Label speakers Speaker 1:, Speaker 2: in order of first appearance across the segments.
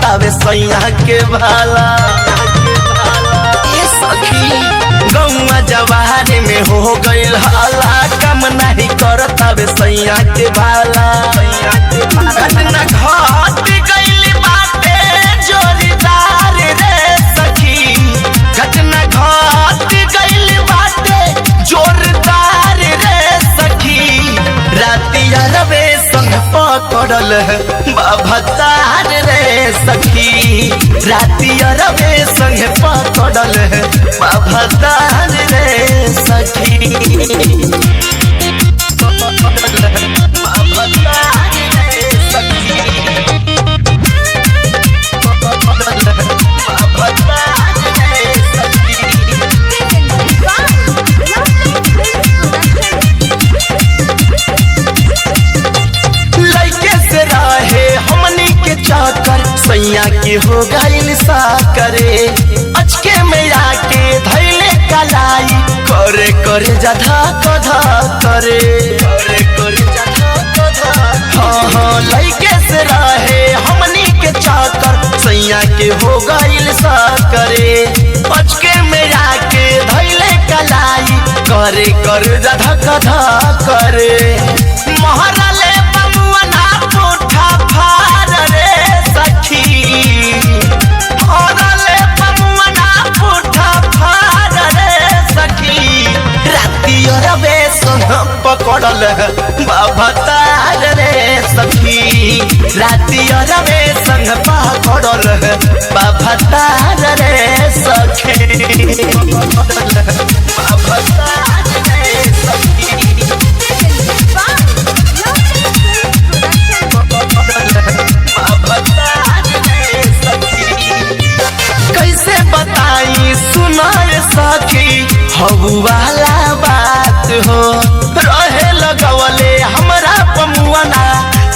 Speaker 1: करतावे सैया के भाला। गौवा जवानी में हो गईल हाला, कम नहीं करतावे सैया के भाला। घटना घट गईल बाटे जोरीदार रे सखी, घटना घट गईल बाटे जोरदार रे सखी। रातिया रवे संग पकड़ल बाभतार रे सखी, रातिया रवे संग पकड़ल बाभतार रे सखी। सैया के हो गईल साकरे, अचके में आके धैले कलाई, करे करे जधा कधा करे, करे करे जधा कधा। हाँ लइके से रहे हमनी के चाकर, सैया के हो गईल साकरे, अचके में आके धैले कलाई, करे करे जधा कधा करे। महरले बमुआ ना पुठा फार रे सखी, महरले बमुआ ना पुठा फार रे सखी। रातिया रवे संग पकड़ल बाभतार रे सखी, रातिया रवे संग पकड़ल बाभतार रे सखी, बाभतार रे सखी। कैसे बताई सुनाए सखी हबू वाला बात हो, रहे लगवले हमरा पमुआना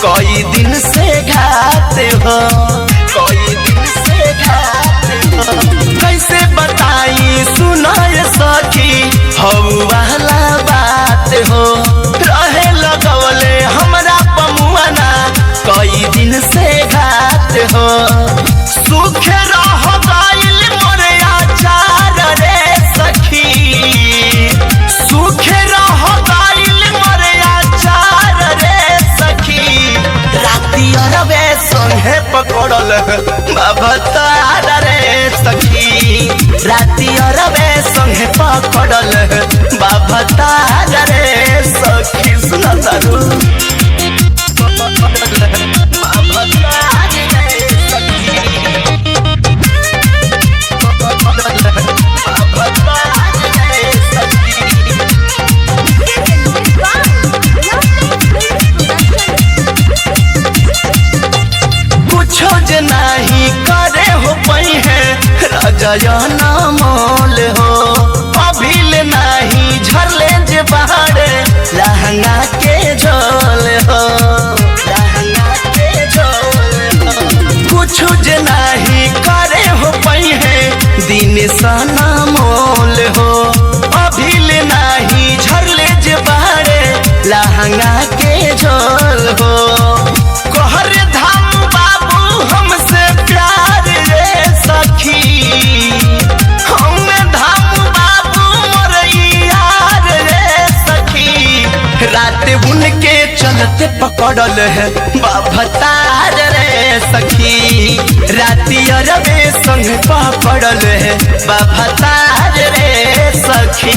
Speaker 1: कई दिन से घात हो, कई दिन से घात हो। कैसे बताई सुनाए सखी हबू वाला बात हो, रहे लगवले हमरा पमुआना कई दिन से घात हो। सुख रह गईल मोरे आचार रे सखी, सुख रह गईल मोरे आचार रे सखी। रातिया रवे संगे पकड़ल बाभतार रे सखी, रातिया रवे संगे पकड़ल बाभतार रे सखी। सुना तारू नहीं करे हो पई है राजा ना मोल हो, अभिल नहीं झरले जे बहारे लहंगा के झोल हो, लहंगा के झोल हो। कुछ जे नहीं करे हो पई है दिन सना मोल हो, अभिल नहीं झरले जे बहारे लहंगा के झोल हो। कहर धाम बाबू हमसे प्यार रे सखी, हम धाम बाबू मोर यार रे सखी। रात उनके चलते पकड़ल है बाभतार रे सखी, रातिया रवे संग पकड़ल है बाभतार रे सखी।